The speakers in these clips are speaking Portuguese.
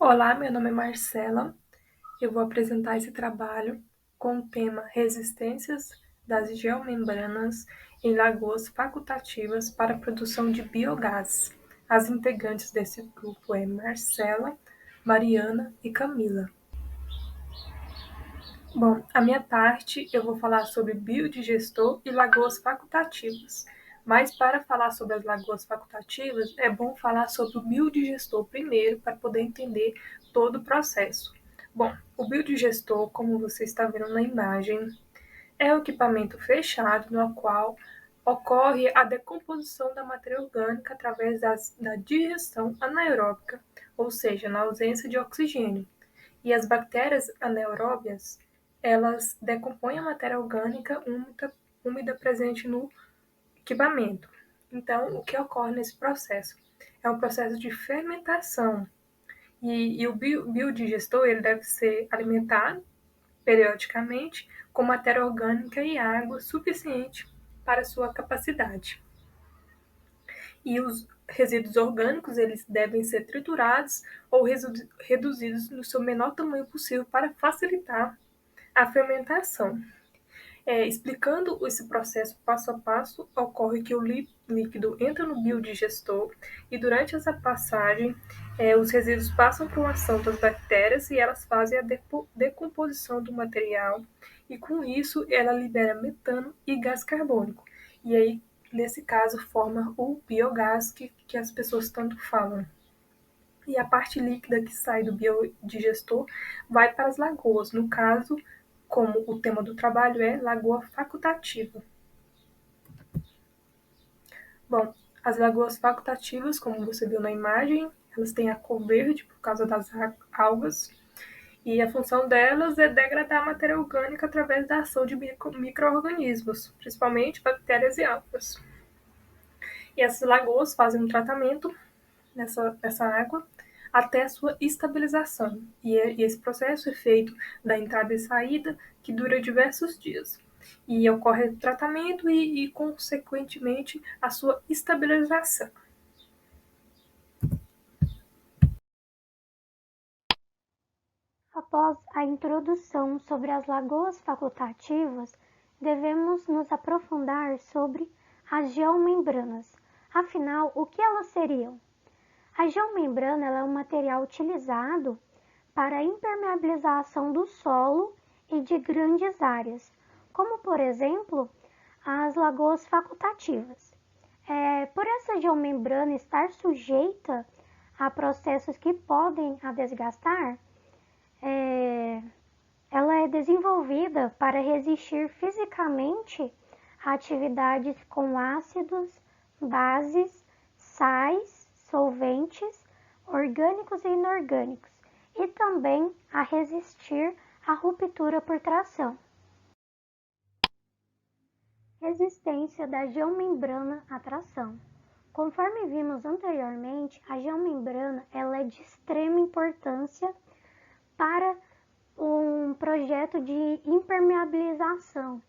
Olá, meu nome é Marcela. Eu vou apresentar esse trabalho com o tema Resistências das geomembranas em lagoas facultativas para a produção de biogás. As integrantes desse grupo é Marcela, Mariana e Camila. Bom, a minha parte eu vou falar sobre biodigestor e lagoas facultativas. Mas para falar sobre as lagoas facultativas, é bom falar sobre o biodigestor primeiro para poder entender todo o processo. Bom, o biodigestor, como você está vendo na imagem, é um equipamento fechado no qual ocorre a decomposição da matéria orgânica através da digestão anaeróbica, ou seja, na ausência de oxigênio. E as bactérias anaeróbias, elas decompõem a matéria orgânica úmida presente no equipamento. Então, o que ocorre nesse processo? É um processo de fermentação. E o biodigestor ele deve ser alimentado periodicamente com matéria orgânica e água suficiente para sua capacidade. E os resíduos orgânicos eles devem ser triturados ou reduzidos no seu menor tamanho possível para facilitar a fermentação. Explicando esse processo passo a passo, ocorre que o líquido entra no biodigestor e durante essa passagem os resíduos passam por uma ação das bactérias e elas fazem a decomposição do material e com isso ela libera metano e gás carbônico. E aí, nesse caso, forma o biogás que as pessoas tanto falam. E a parte líquida que sai do biodigestor vai para as lagoas, no caso, como o tema do trabalho é lagoa facultativa. Bom, as lagoas facultativas, como você viu na imagem, elas têm a cor verde por causa das algas, e a função delas é degradar a matéria orgânica através da ação de micro-organismos, principalmente bactérias e algas. E essas lagoas fazem um tratamento nessa água até a sua estabilização. E esse processo é feito da entrada e saída, que dura diversos dias. E ocorre o tratamento consequentemente, a sua estabilização. Após a introdução sobre as lagoas facultativas, devemos nos aprofundar sobre as geomembranas. Afinal, o que elas seriam? A geomembrana é um material utilizado para a impermeabilização do solo e de grandes áreas, como por exemplo as lagoas facultativas. Por essa geomembrana estar sujeita a processos que podem a desgastar, ela é desenvolvida para resistir fisicamente a atividades com ácidos, bases, sais, solventes, orgânicos e inorgânicos, e também a resistir à ruptura por tração. Resistência da geomembrana à tração. Conforme vimos anteriormente, a geomembrana ela é de extrema importância para um projeto de impermeabilização.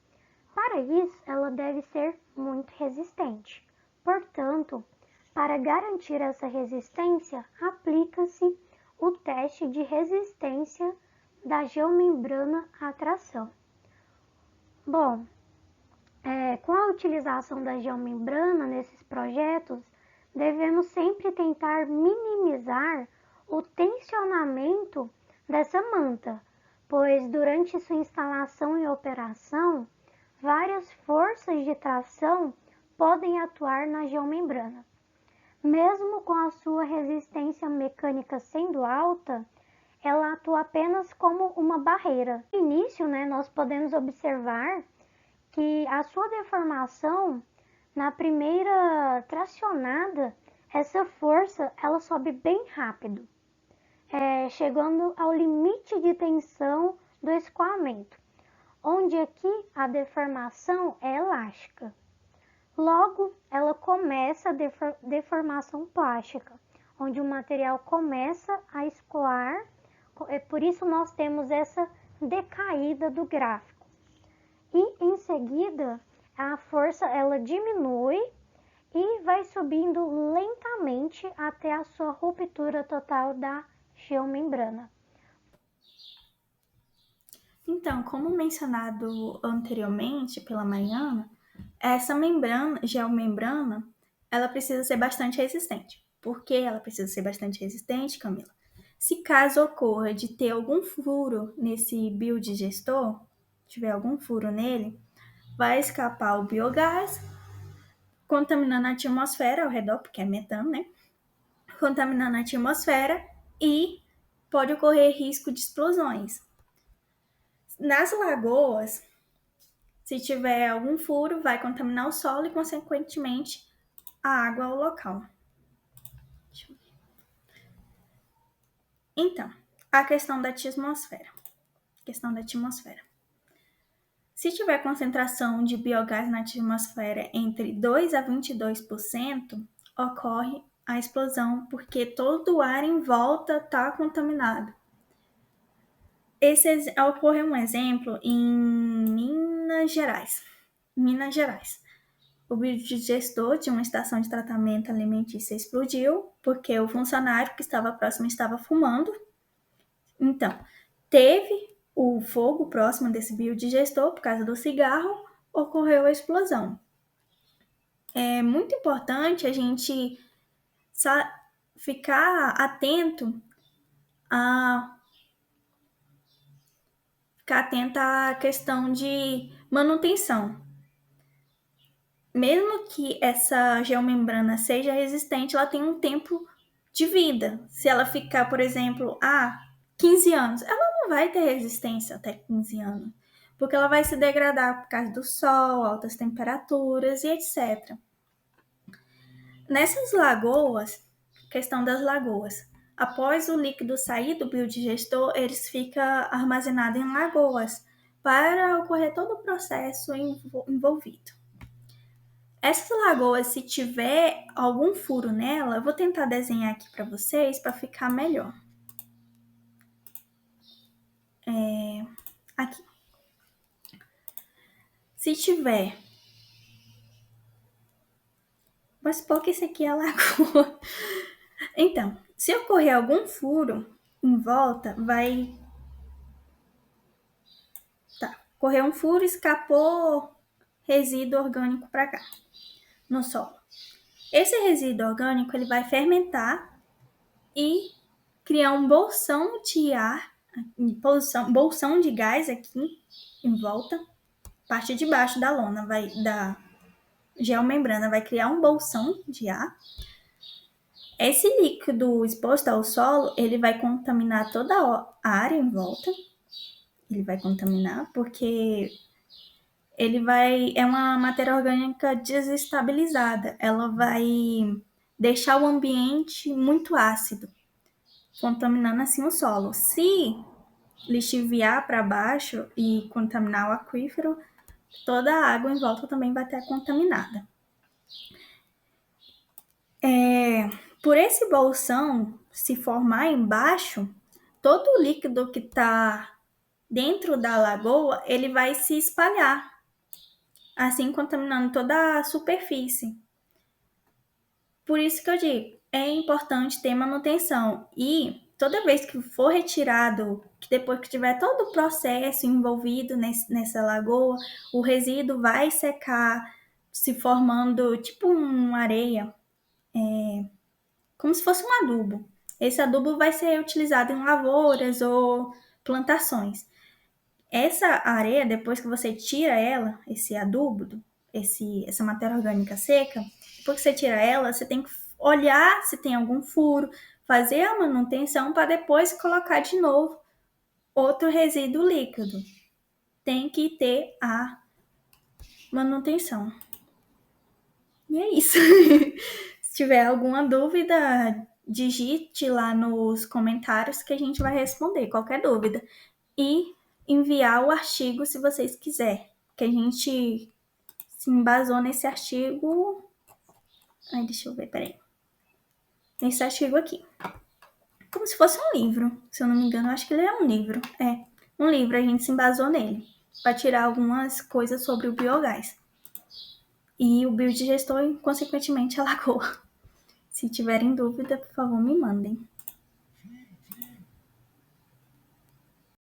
Para isso, ela deve ser muito resistente. Portanto, para garantir essa resistência, aplica-se o teste de resistência da geomembrana à tração. Bom, com a utilização da geomembrana nesses projetos, devemos sempre tentar minimizar o tensionamento dessa manta, pois durante sua instalação e operação, várias forças de tração podem atuar na geomembrana. Mesmo com a sua resistência mecânica sendo alta, ela atua apenas como uma barreira. No início, nós podemos observar que a sua deformação, na primeira tracionada, essa força ela sobe bem rápido, chegando ao limite de tensão do escoamento, onde aqui a deformação é elástica. Logo, ela começa a deformação plástica, onde o material começa a escoar, por isso nós temos essa decaída do gráfico. E em seguida, a força ela diminui e vai subindo lentamente até a sua ruptura total da geomembrana. Então, como mencionado anteriormente pela Mariana, essa membrana, geomembrana, ela precisa ser bastante resistente. Por que ela precisa ser bastante resistente, Camila? Se caso ocorra de ter algum furo nesse biodigestor, tiver algum furo nele, vai escapar o biogás, contaminando a atmosfera ao redor, porque é metano, né? Contaminando a atmosfera e pode ocorrer risco de explosões. Nas lagoas, se tiver algum furo, vai contaminar o solo e, consequentemente, a água ao local. Então, a questão da atmosfera. Se tiver concentração de biogás na atmosfera entre 2 a 22%, ocorre a explosão, porque todo o ar em volta está contaminado. Ocorreu um exemplo em Minas Gerais. O biodigestor de uma estação de tratamento alimentício explodiu porque o funcionário que estava próximo estava fumando. Então, teve o fogo próximo desse biodigestor por causa do cigarro, ocorreu a explosão. É muito importante a gente ficar atento à questão de manutenção. Mesmo que essa geomembrana seja resistente, ela tem um tempo de vida. Se ela ficar, por exemplo, 15 anos, ela não vai ter resistência até 15 anos, porque ela vai se degradar por causa do sol, altas temperaturas e etc. Nessas lagoas, questão das lagoas, após o líquido sair do biodigestor, eles ficam armazenados em lagoas para ocorrer todo o processo envolvido. Essas lagoas, se tiver algum furo nela, eu vou tentar desenhar aqui para vocês para ficar melhor. Aqui. Se tiver... Vou supor que esse aqui é a lagoa. Então, se ocorrer algum furo em volta, vai... Correu um furo, escapou resíduo orgânico para cá, no solo. Esse resíduo orgânico ele vai fermentar e criar um bolsão de ar, bolsão de gás aqui em volta, parte de baixo da lona, da geomembrana vai criar um bolsão de ar. Esse líquido exposto ao solo, ele vai contaminar toda a área em volta. Ele vai contaminar porque é uma matéria orgânica desestabilizada. Ela vai deixar o ambiente muito ácido, contaminando assim o solo. Se lixiviar para baixo e contaminar o aquífero, toda a água em volta também vai estar contaminada. Por esse bolsão se formar embaixo, todo o líquido que está dentro da lagoa, ele vai se espalhar, assim contaminando toda a superfície. Por isso que eu digo, é importante ter manutenção e toda vez que for retirado, que depois que tiver todo o processo envolvido nessa lagoa, o resíduo vai secar, se formando tipo uma areia, como se fosse um adubo. Esse adubo vai ser utilizado em lavouras ou plantações. Essa areia, depois que você tira ela, esse adubo, essa matéria orgânica seca, depois que você tira ela, você tem que olhar se tem algum furo, fazer a manutenção para depois colocar de novo outro resíduo líquido. Tem que ter a manutenção. E é isso. Se tiver alguma dúvida, digite lá nos comentários que a gente vai responder qualquer dúvida. E enviar o artigo se vocês quiserem, que a gente se embasou nesse artigo. Deixa eu ver, peraí. Nesse artigo aqui. Como se fosse um livro, se eu não me engano, eu acho que ele é um livro. Um livro, a gente se embasou nele, para tirar algumas coisas sobre o biogás. E o biodigestor, consequentemente, a lagoa. Se tiverem dúvida, por favor, me mandem.